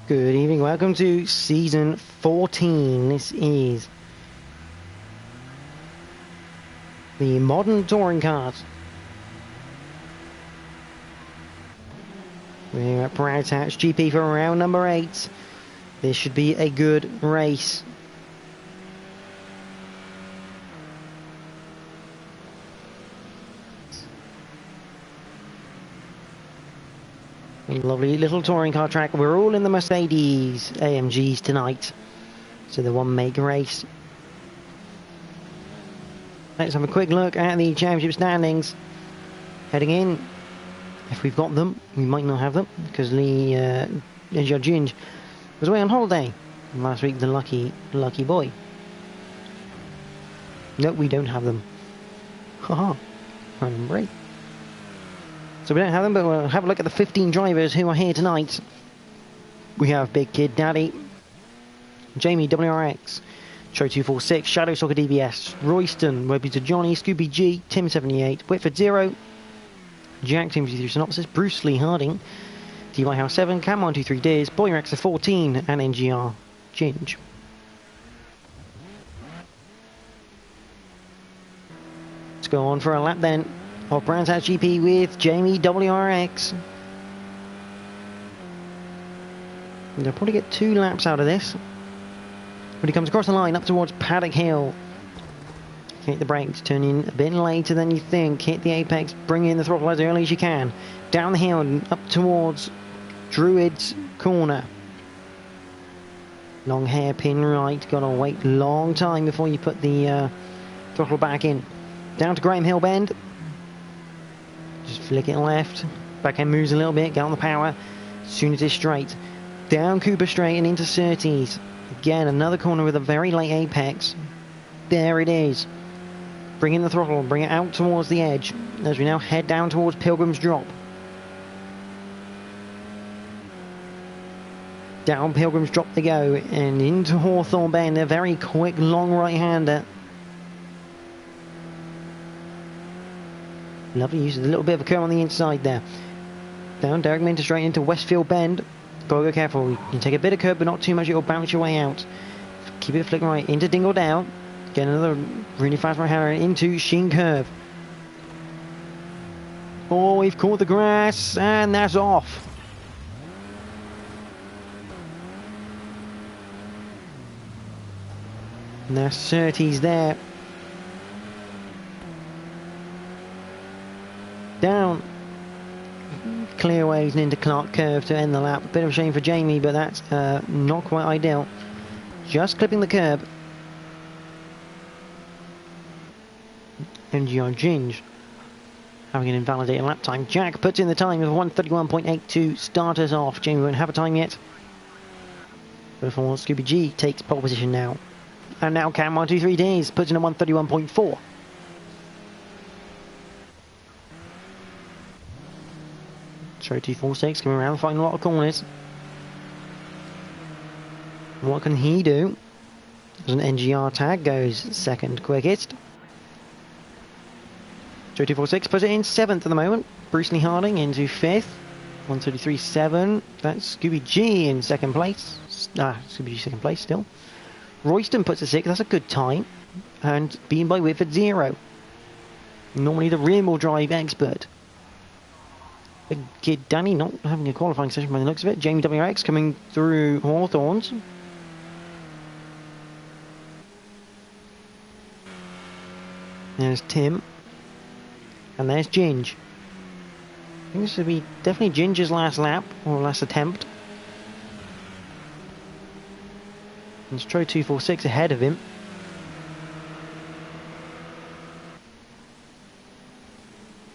Good evening, welcome to Season 14. This is the modern touring cars. We're at Brands Hatch GP for round number 8. This should be a good race. A lovely little touring car track. We're all in the Mercedes AMGs tonight. So the one make race. Let's have a quick look at the championship standings. Heading in. If we've got them, we might not have them because NXTGEN was away on holiday last week. The lucky boy. No, we don't have them. Haha, I'm great. So we don't have them, but we'll have a look at the 15 drivers who are here tonight. We have Big Kid Daddy, Jamie WRX, Show246, Shadow Soccer DBS, Royston, Webby to Johnny, Scooby G, Tim78, Whitford Zero, Jack Tim 3 Synopsis, Bruce Lee Harding, DY House 7, Cam123 Deers, Boyrex 14, and NGR Ginge. Let's go on for a lap then of Brands Hatch GP with Jamie WRX. They'll probably get 2 laps out of this. When he comes across the line up towards Paddock Hill, hit the brakes, turn in a bit later than you think, hit the apex, bring in the throttle as early as you can, down the hill and up towards Druid's Corner. Long hairpin right, gotta wait a long time before you put the throttle back in. Down to Graham Hill Bend. Just flick it left. Back end moves a little bit. Get on the power. As soon as it's straight. Down Cooper Straight and into Surtees. Again, another corner with a very late apex. There it is. Bring in the throttle. Bring it out towards the edge. As we now head down towards Pilgrim's Drop. Down Pilgrim's Drop they go. And into Hawthorne Bend. A very quick, long right-hander. Lovely use of a little bit of a curve on the inside there. Down Derek Minter straight into Westfield Bend. Gotta go careful. You can take a bit of curve, but not too much. It'll bounce your way out. Keep it flicking right into Dingle Down. Get another really fast right hander into Sheen Curve. Oh, we've caught the grass, and that's off. And there's Surtees there. Down Clearways and into Clark Curve to end the lap. A bit of a shame for Jamie, but that's not quite ideal. Just clipping the curb. NGR Ginge having an invalidated lap time. Jack puts in the time of 1:31.82. Start us off. Jamie won't have a time yet. But for Scooby G takes pole position now. And now Cam123 Days puts in a 1:31.4. Show246 coming around, fighting a lot of corners. What can he do? As an NGR tag goes second quickest. Show246 puts it in 7th at the moment. Bruce Lee Harding into 5th. 1:33.7. That's Scooby G in 2nd place. Scooby G 2nd place still. Royston puts a 6th. That's a good time. And beaten by Whitford Zero. Normally the rear wheel drive expert. Big Kid Danny not having a qualifying session by the looks of it. Jamie WRX coming through Hawthorns. There's Tim. And there's Ginge. I think this would be definitely Ginger's last lap, or last attempt. And Show246 ahead of him.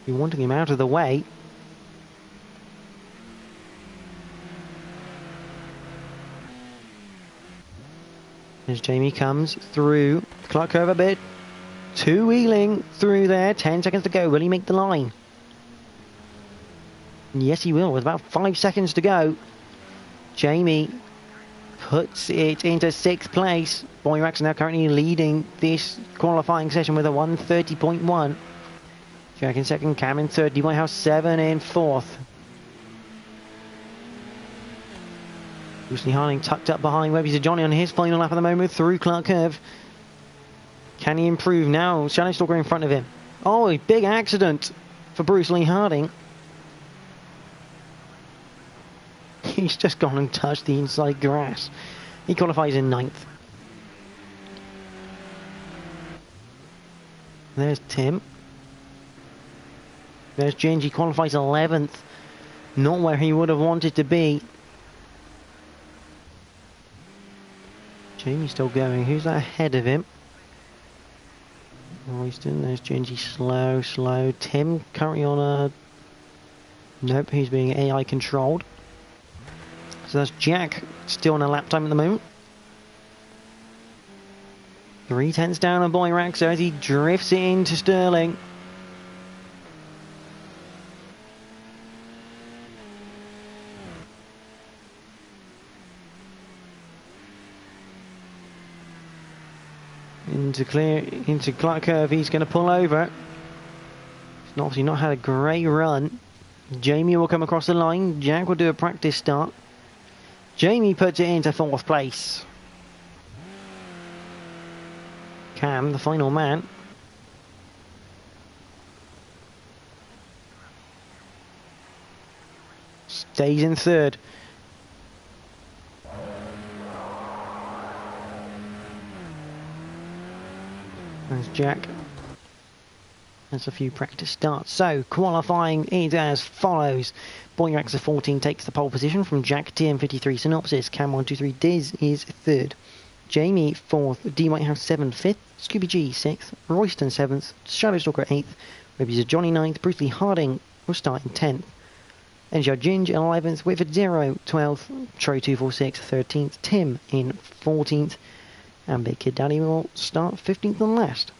You're wanting him out of the way. As Jamie comes through Clark Curve a bit. 2-wheeling through there. 10 seconds to go. Will he make the line? Yes, he will. With about 5 seconds to go. Jamie puts it into 6th place. Boyrex now currently leading this qualifying session with a 1:30.1. Jack in 2nd. Cam in 3rd. DY House 7 in 4th. Bruce Harding tucked up behind Webby's a Johnny on his final lap at the moment through Clark Curve. Can he improve now? Shadow Stalker in front of him. Oh, a big accident for Bruce Lee Harding. He's just gone and touched the inside grass. He qualifies in 9th. There's Tim. There's Ginge, he qualifies 11th. Not where he would have wanted to be. Jamie's still going. Who's that ahead of him? Royston, there's Gingy, slow. Tim currently on a... Nope, he's being AI controlled. So that's Jack, still on a lap time at the moment. 3/10 down on Boyrax as he drifts it into Sterling. Into Clark Curve, he's going to pull over. He's obviously not had a great run. Jamie will come across the line. Jack will do a practice start. Jamie puts it into 4th place. Cam, the final man. Stays in 3rd. There's Jack. There's a few practice starts. So, qualifying is as follows. Boyrax S14 takes the pole position from Jack TM53 Synopsis. Cam 123 Diz is 3rd. Jamie 4th. D Whitehouse 7th. 5th. Scooby G 6th. Royston 7th. Shadowstalker 8th. Webby's Johnny 9th. Bruce Lee Harding will start in 10th. NGR Ginge 11th. Whitford 0 12th. Troy 246 13th. Tim in 14th. And Big Kid Daddy will start 15th and last.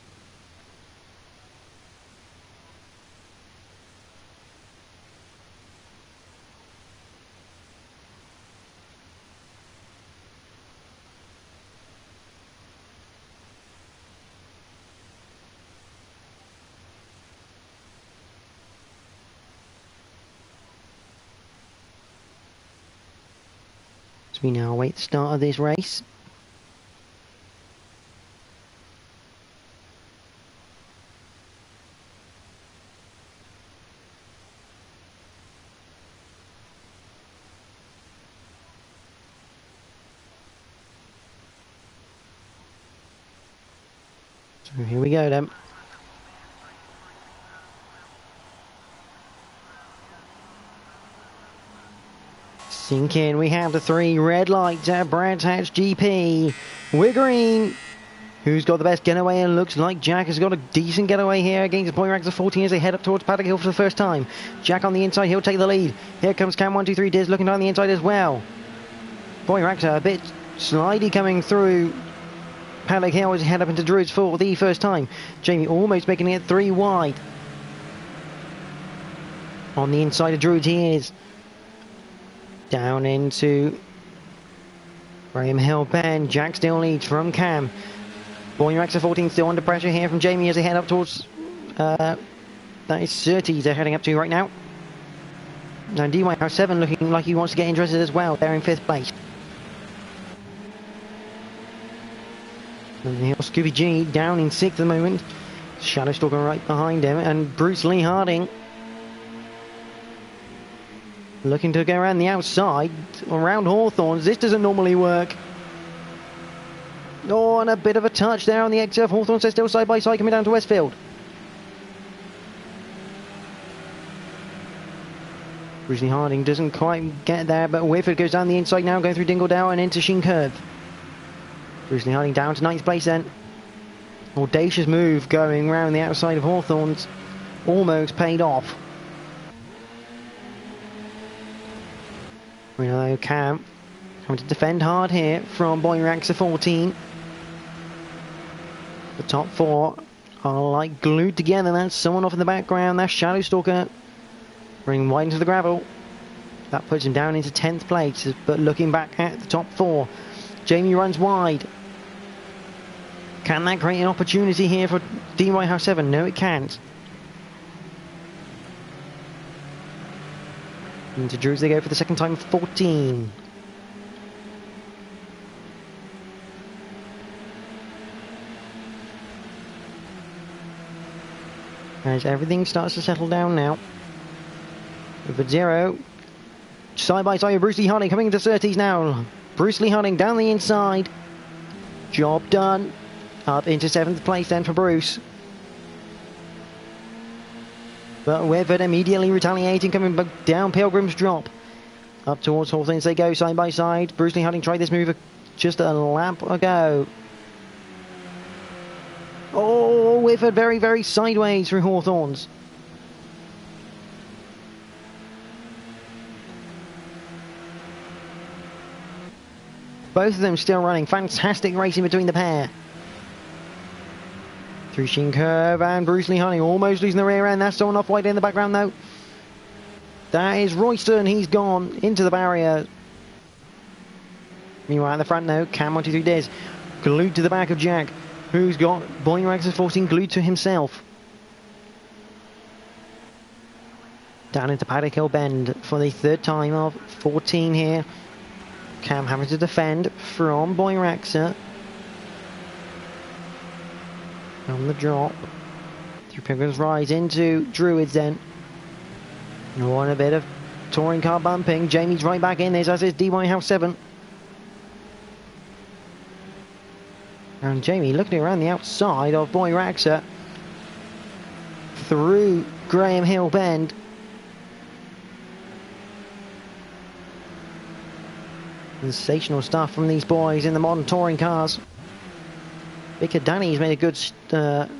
So we now await the start of this race. So here we go then. Sink in, we have the 3 red lights at Brands Hatch GP. We're green. Who's got the best getaway? And looks like Jack has got a decent getaway here against Boyrax S14 as they head up towards Paddock Hill for the first time. Jack on the inside, he'll take the lead. Here comes Cam 123 Diz looking down the inside as well. Boyrax a bit slidey coming through Paddock Hill as he head up into Druids for the first time. Jamie almost making it 3 wide. On the inside of Druids he is. Down into Graham Hill Bend. Jack still leads from Cam. Boyrax S14 still under pressure here from Jamie as they head up towards that is Surtees they're heading up to right now. Now D Whitehouse 7 looking like he wants to get interested as well. They're in 5th place. And here's Scooby G down in 6th at the moment. Shadowstalker right behind him, and Bruce Lee Harding looking to go around the outside, around Hawthorns. This doesn't normally work. Oh, and a bit of a touch there on the exit of Hawthorns. They're still side by side coming down to Westfield. Bruce Lee Harding doesn't quite get there, but Whitford goes down the inside now, going through Dingledale and into Sheen Curve. Bruce Lee Harding down to 9th place then. Audacious move going round the outside of Hawthorns. Almost paid off. We know Cam coming to defend hard here from Boyrax S14. The top 4 are like glued together. That's someone off in the background. That's Shadowstalker. Bring wide into the gravel. That puts him down into 10th place. But looking back at the top 4, Jamie runs wide. Can that create an opportunity here for D Whitehouse 7? No, it can't. Into Drews they go for the second time, 14. as everything starts to settle down now. With Zero, side by side with Bruce Lee Harding coming into Surtees now. Bruce Lee Harding down the inside. Job done. Up into 7th place then for Bruce. But Whitford immediately retaliating, coming back down Pilgrim's Drop. Up towards Hawthorne they go, side by side. Bruce Lee Harding tried this move just a lap ago. Oh, Whitford very, very sideways through Hawthorns. Both of them still running. Fantastic racing between the pair. Through Sheen Curve and Bruce Lee Harding almost losing the rear end. That's someone off white in the background though. That is Royston. He's gone into the barrier. Meanwhile at the front now, Cam 123 Diz glued to the back of Jack, who's got Boeing Rags 14 glued to himself. Down into Paddock Hill Bend for the 3rd time of 14 here. Cam having to defend from Boeing Raxa. On the drop. Through Pilgrim's Rise into Druids then. And a bit of touring car bumping. Jamie's right back in this, as is DY House 7. And Jamie looking around the outside of Boeing Raxa. Through Graham Hill Bend. Sensational stuff from these boys in the modern touring cars. Vicar Danny's made a good start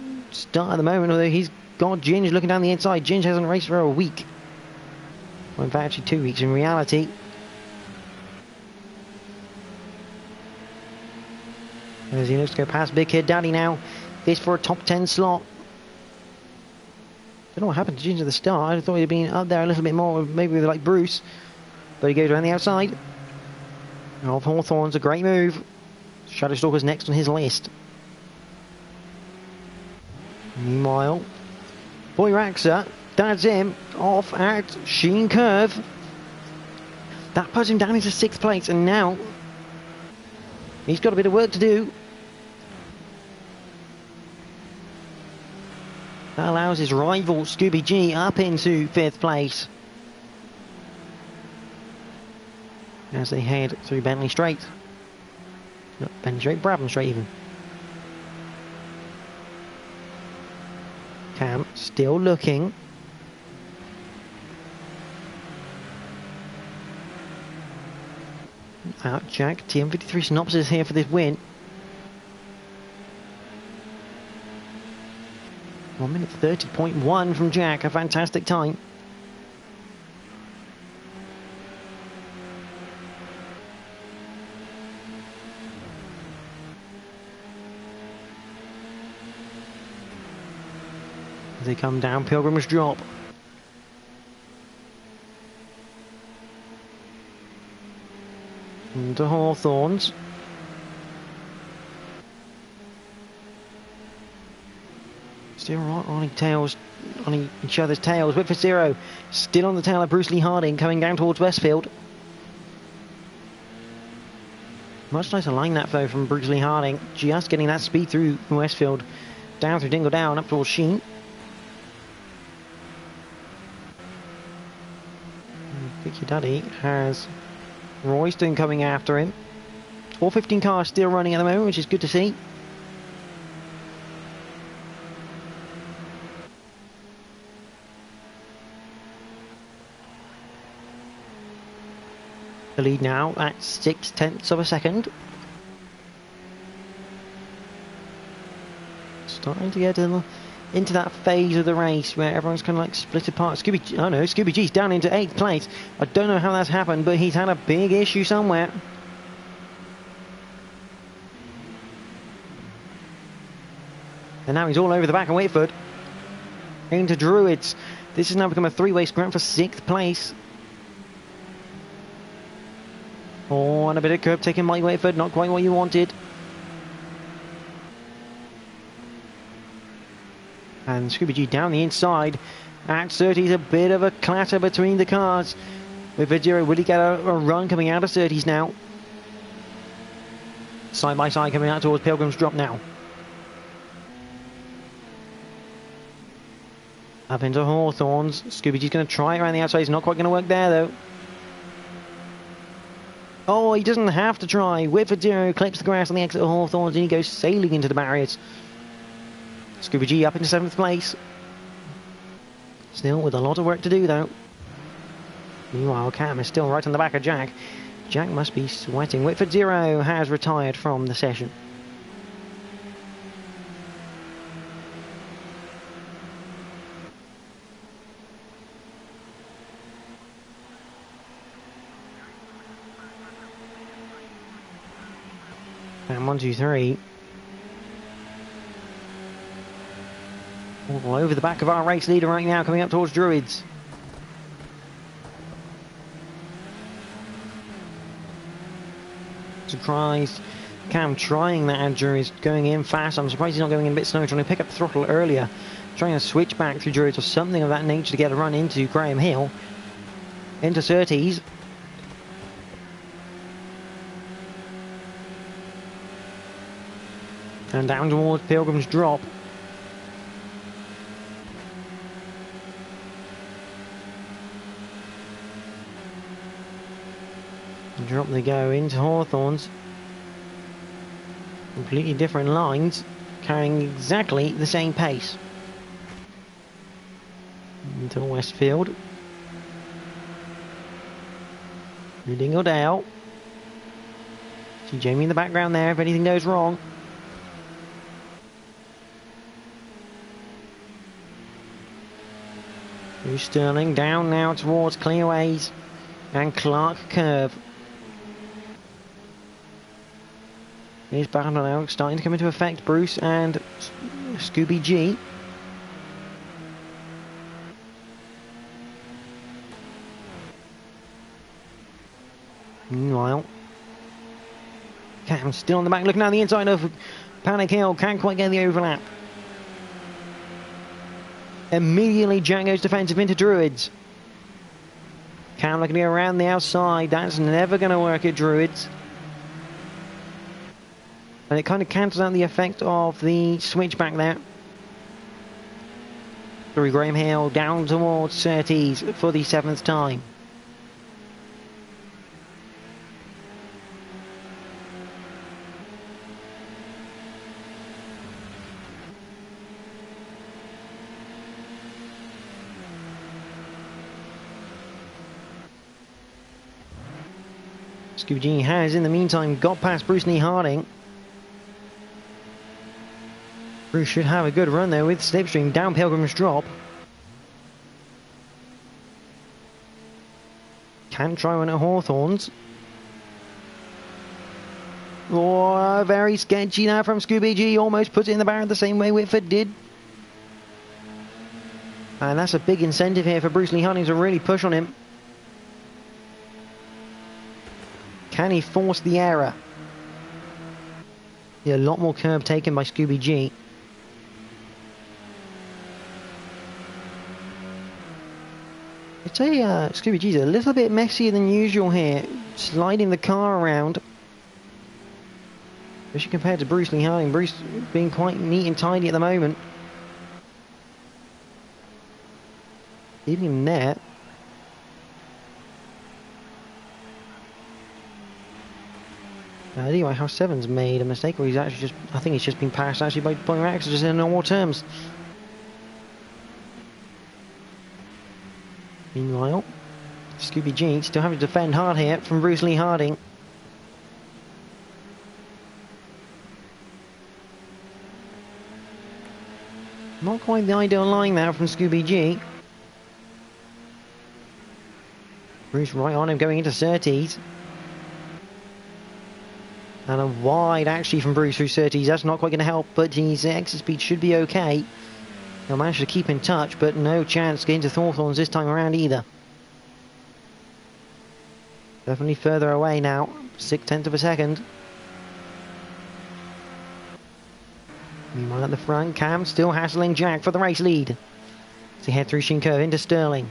at the moment, although he's got Ginge looking down the inside. Ginge hasn't raced for a week. Well, in fact, actually 2 weeks in reality. As he looks to go past Big Kid Daddy now. This for a top 10 slot. Don't know what happened to Ginge at the start. I thought he'd been up there a little bit more, maybe with like Bruce. But he goes around the outside. Of Hawthorne's a great move. Shadowstalker's next on his list. Meanwhile, Boy Raxa, that's him, off at Sheen Curve. That puts him down into 6th place, and now he's got a bit of work to do. That allows his rival Scooby G up into 5th place. As they head through Bentley Straight. Not Bentley Straight, Brabham Straight even. Cam still looking. Out Jack, TM53 Synopsis here for this win. 1 minute 30.1 from Jack, a fantastic time. As they come down Pilgrim's Drop. Into Hawthorns. Still right on tails, on each other's tails. Whitford Zero still on the tail of Bruce Lee Harding, coming down towards Westfield. Much nicer line that though from Bruce Lee Harding, just getting that speed through Westfield, down through Dingle Down, up towards Sheen. Vicky Daddy has Royston coming after him. All 15 cars still running at the moment, which is good to see. The lead now at 0.6 of a second. Starting to get into that phase of the race where everyone's kind of like split apart. Scooby G's down into 8th place. I don't know how that's happened, but he's had a big issue somewhere. And now he's all over the back of Whitford. Into Druids. This has now become a three-way scrap for 6th place. Oh, and a bit of curb taking Mike Whitford, not quite what you wanted. And Scooby G down the inside. At 30's a bit of a clatter between the cars. With Zero, will he get a run coming out of 30's now? Side by side coming out towards Pilgrim's Drop now. Up into Hawthorns. Scooby G's going to try it around the outside. He's not quite going to work there, though. Oh, he doesn't have to try. Whitford 0 clips the grass on the exit of Hawthorns, and he goes sailing into the barriers. Scooby G up into 7th place. Still with a lot of work to do, though. Meanwhile, Cam is still right on the back of Jack. Jack must be sweating. Whitford 0 has retired from the session. And 1, 2, 3. All over the back of our race leader right now, coming up towards Druids. Surprised Cam trying that at Druids, going in fast. I'm surprised he's not going in a bit slower, trying to pick up the throttle earlier, trying to switch back through Druids or something of that nature to get a run into Graham Hill, into Surtees. And down towards Pilgrim's Drop. Drop they go into Hawthorns. Completely different lines, carrying exactly the same pace. Into Westfield. Dingledale. See Jamie in the background there if anything goes wrong. Here's Sterling down now towards Clearways and Clark Curve. Here's battle now starting to come into effect. Bruce and Scooby G. Meanwhile, Cam still on the back, looking down the inside of Panic Hill. Can't quite get the overlap. Immediately Jack goes defensive into Druids. Cam looking to go around the outside. That's never going to work at Druids. And it kind of cancels out the effect of the switchback there. Through Graham Hill down towards Surtees for the 7th time. Scooby G has in the meantime got past Bruce Lee Harding. Bruce should have a good run there with Slipstream down Pilgrim's Drop. Can try one at Hawthorns. Oh, very sketchy now from Scooby G. Almost puts it in the barrier the same way Whitford did. And that's a big incentive here for Bruce Lee Harding to really push on him. Can he force the error? Yeah, a lot more curb taken by Scooby G. I'd say Scooby G's a little bit messier than usual here, sliding the car around. Especially compared to Bruce Lee Harding. Bruce being quite neat and tidy at the moment. Leaving him there. Anyway, how Seven's made a mistake, or he's actually just, I think he's just been passed actually by Mercs, just in normal terms. Meanwhile, Scooby G still having to defend hard here from Bruce Lee Harding. Not quite the ideal line now from Scooby G. Bruce right on him going into Surtees. And a wide actually from Bruce through Surtees. That's not quite going to help, but his exit speed should be okay. He'll manage to keep in touch, but no chance getting to Hawthorns this time around either. Definitely further away now, 0.6 of a second. Meanwhile at the front, Cam still hassling Jack for the race lead. As he head through Sheen Curve into Sterling.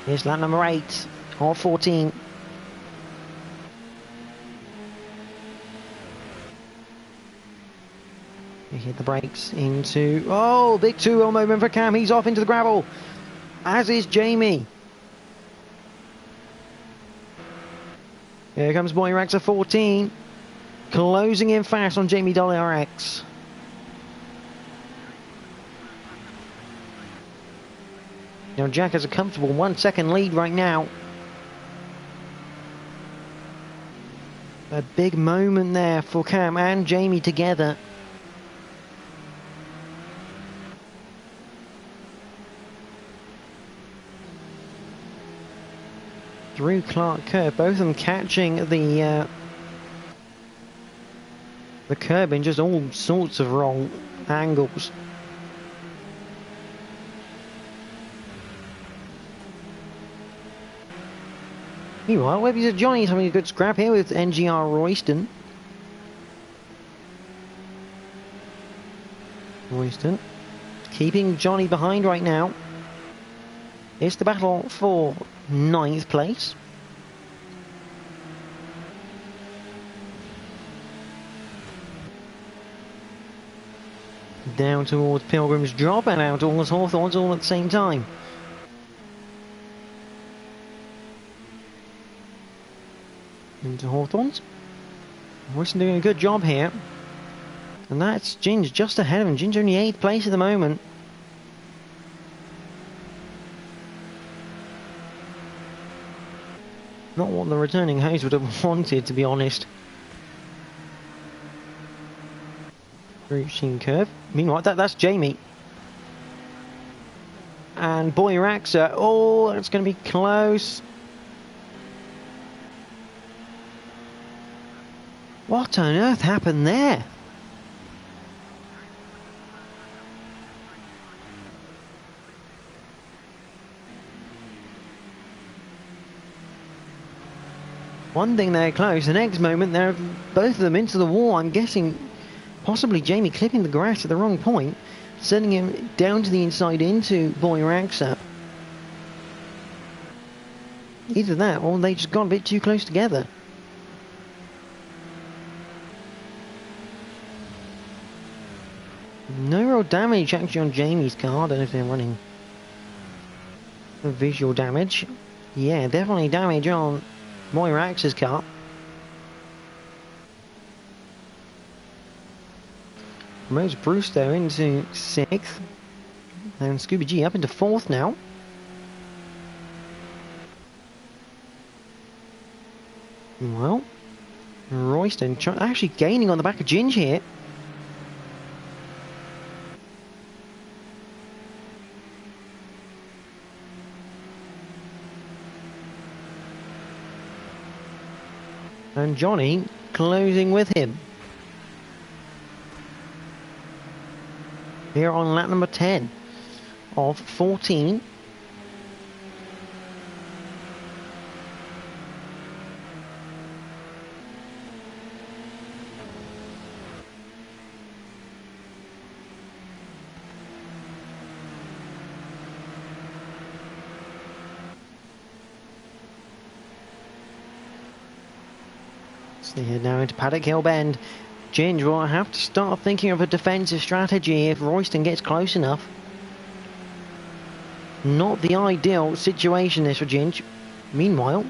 Here's lap number 8, or 14. He hit the brakes into... Oh, big 2-wheel moment for Cam. He's off into the gravel. As is Jamie. Here comes Boyrax at 14. Closing in fast on Jamie WRX. Now Jack has a comfortable 1 second lead right now. A big moment there for Cam and Jamie together. Through Clark curve, both of them catching the curb in just all sorts of wrong angles. Meanwhile, Webby's of Johnny's having a good scrap here with NGR Royston. Royston keeping Johnny behind right now. It's the battle for 9th place. Down towards Pilgrim's Drop and out towards Hawthorns all at the same time. Into Hawthorns. Royston doing a good job here. And that's Ginge just ahead of him. Ginge only 8th place at the moment. Not what the returning host would have wanted, to be honest. Reaching curve. Meanwhile, that's Jamie. And Boyraxa. Oh, it's going to be close. What on earth happened there? One thing they're close, the next moment they're both of them into the wall. I'm guessing possibly Jamie clipping the grass at the wrong point, sending him down to the inside into Boyraxa. Either that or they just got a bit too close together. No real damage actually on Jamie's car. I don't know if they're running the visual damage. Yeah, definitely damage on Boyrax's car. Moves Bruce though into 6th. And Scooby G up into 4th now. Well, Royston actually gaining on the back of Ginge here. And Johnny closing with him. Here on lap number 10 of 14. So here now into Paddock Hill Bend. Ginge will have to start thinking of a defensive strategy if Royston gets close enough. Not the ideal situation this for Ginge. Meanwhile,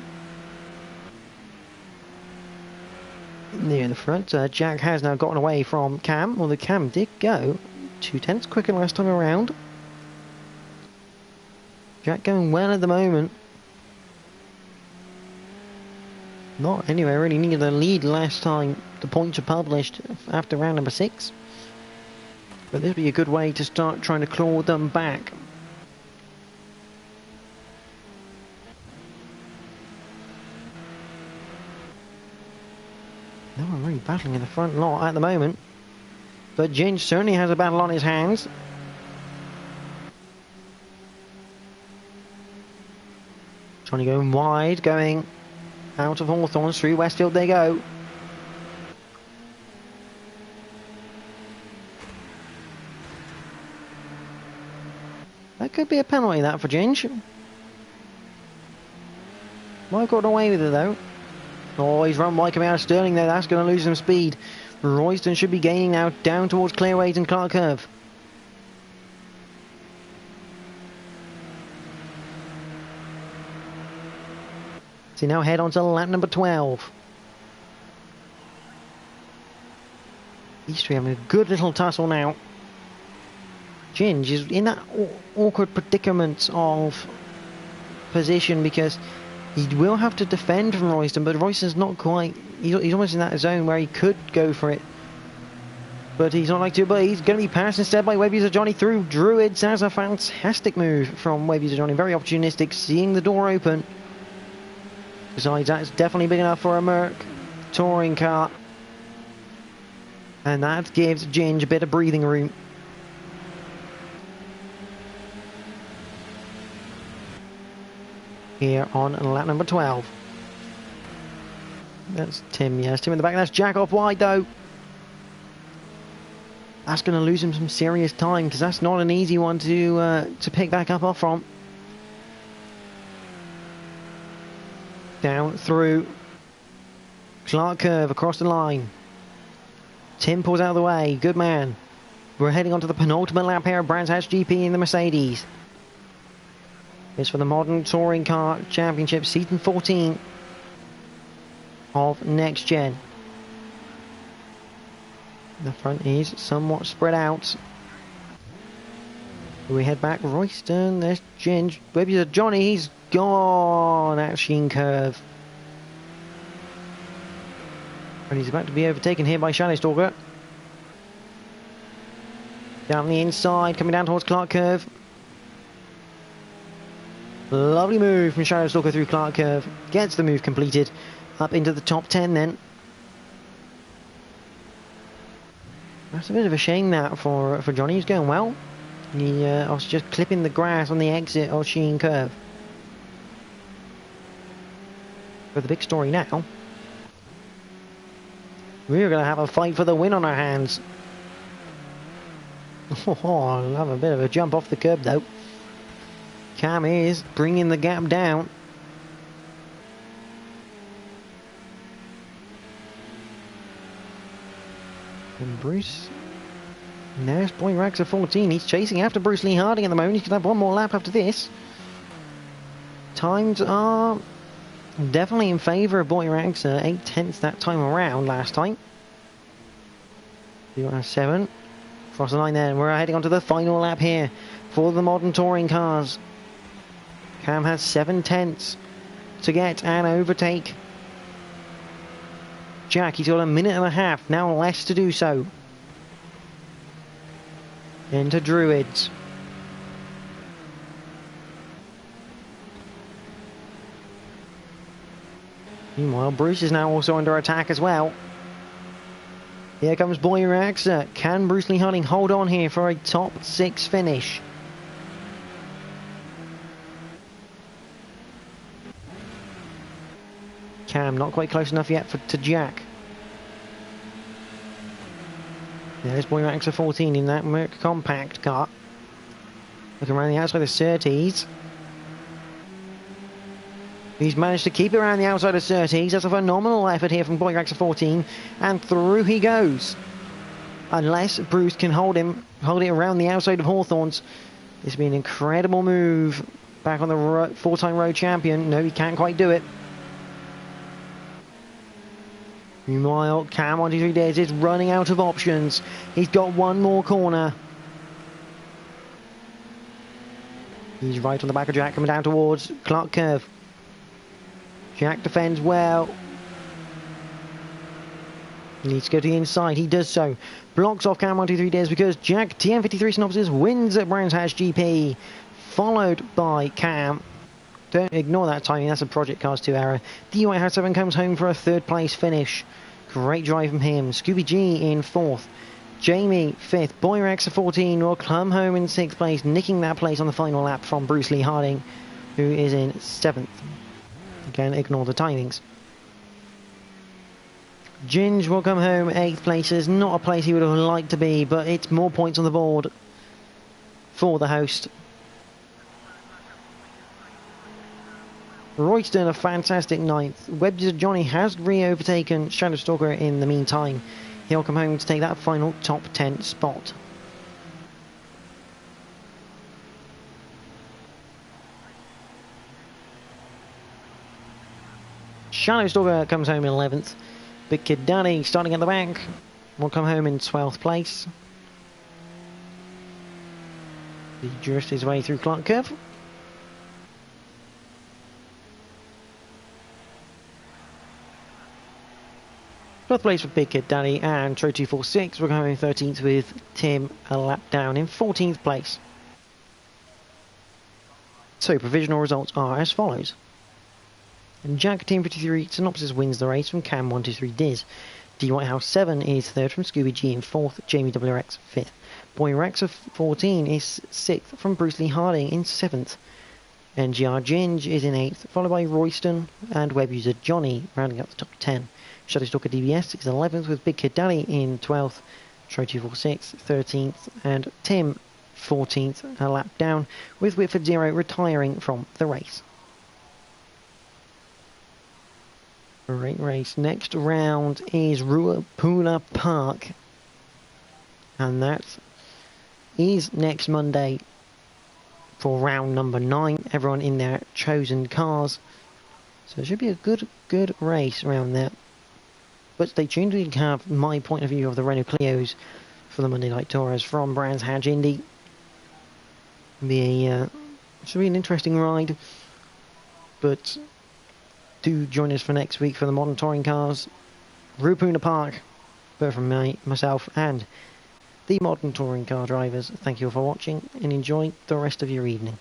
near the front, Jack has now gotten away from Cam. Well, the Cam did go 2/10 quicker last time around. Jack going well at the moment. Not anywhere really near the lead last time the points were published after round number 6. But this would be a good way to start trying to claw them back. No one really battling in the front lot at the moment. But Ginge certainly has a battle on his hands. Johnny going wide, going out of Hawthorns, through Westfield they go. That could be a penalty, that, for Ginge. Might have gotten away with it, though. Oh, he's run wide coming out of Sterling there. That's going to lose some speed. Royston should be gaining now down towards Clearways and Clark Curve. So now head on to lap number 12. These three having a good little tussle now. Ginge is in that awkward predicament of position because he will have to defend from Royston, but Royston's not quite. He's almost in that zone where he could go for it, but he's not like to. But he's going to be passed instead by Web User Johnny through Druids. That's a fantastic move from Web User Johnny. Very opportunistic, seeing the door open. Besides, that's definitely big enough for a Merc touring car, and that gives Ginge a bit of breathing room. Here on lap number 12. That's Tim, yes, Tim in the back. That's Jack off wide though. That's going to lose him some serious time because that's not an easy one to pick back up off from. Down through Clark Curve across the line. Tim pulls out of the way. Good man. We're heading on to the penultimate lap here of Brands Hatch GP in the Mercedes. It's for the Modern Touring Car Championship Season 14 of NXTGEN. The front is somewhat spread out. We head back. Royston, there's Ginge. Webby Johnny, he's gone at Sheen Curve. And he's about to be overtaken here by Shadow Stalker. Down the inside, coming down towards Clark Curve. Lovely move from Shadow Stalker through Clark Curve. Gets the move completed. Up into the top 10 then. That's a bit of a shame that for Johnny. He's going well. He was just clipping the grass on the exit of Sheen Curve. But the big story now. We're going to have a fight for the win on our hands. Oh, I love a bit of a jump off the curb though. Cam is bringing the gap down. And Bruce. There's Boy Rags of 14. He's chasing after Bruce Lee Harding at the moment. He's going to have one more lap after this. Times are definitely in favour of Boy Rags. 8/10 that time around last time. 7. Across the line there. And we're heading on to the final lap here for the Modern Touring Cars. Cam has 7/10 to get and overtake Jack. He's got a minute and a half, now less to do so. Into Druids. Meanwhile, Bruce is now also under attack as well. Here comes Boy Rags. Can Bruce Lee Harding hold on here for a top 6 finish? Cam not quite close enough yet to Jack. There's Boy Rags of 14 in that Merc compact car. Looking around the outside of Surtees. He's managed to keep it around the outside of Surtees. That's a phenomenal effort here from Boy Rags of 14. And through he goes. Unless Bruce can hold it around the outside of Hawthorns. This would be an incredible move back on the full-time road champion. No, he can't quite do it. Meanwhile, Cam 123 Days is running out of options. He's got one more corner. He's right on the back of Jack, coming down towards Clark Curve. Jack defends well. He needs to go to the inside. He does so. Blocks off Cam 123 Days because Jack TM53 Synopsis wins at Brands Hatch GP. Followed by Cam. Don't ignore that timing, that's a Project Cars 2 error. DY House 7 comes home for a 3rd place finish. Great drive from him. Scooby G in 4th. Jamie 5th. Boy Rags 14 will come home in 6th place, nicking that place on the final lap from Bruce Lee Harding, who is in 7th. Again, ignore the timings. Ginge will come home 8th place. Is not a place he would have liked to be, but it's more points on the board for the host. Royston a fantastic 9th. Webster Johnny has re-overtaken Shadow Stalker in the meantime. He'll come home to take that final top 10 spot. Shadow Stalker comes home in 11th. Big Kid Danny starting at the back will come home in 12th place. He drifts his way through Clark Curve. Fourth place for Big Kid Danny, and Tro 246 we're going 13th with Tim a lap down in 14th place. So provisional results are as follows. And Jack Team 53 Synopsis wins the race from Cam 123 Diz. D Whitehouse 7 is third from Scooby G in 4th, Jamie WRX 5th. Boy Rex of 14 is 6th from Bruce Lee Harding in 7th. NGR Ginge is in 8th, followed by Royston and web user Johnny rounding up the top 10. Shadowstalker DBS is 11th with Big Kid Danny in 12th, Tro246 13th, and Tim 14th, a lap down, with Whitford Zero retiring from the race. Great race. Next round is Ruapuna Park, and that is next Monday for round number 9. Everyone in their chosen cars, so it should be a good race around there. But stay tuned, we have my point of view of the Renault Clios for the Monday Night Tours from Brands Hatch Indy. Should be an interesting ride, but do join us for next week for the modern touring cars. Ruapuna Park, both from myself and the modern touring car drivers. Thank you all for watching and enjoy the rest of your evening.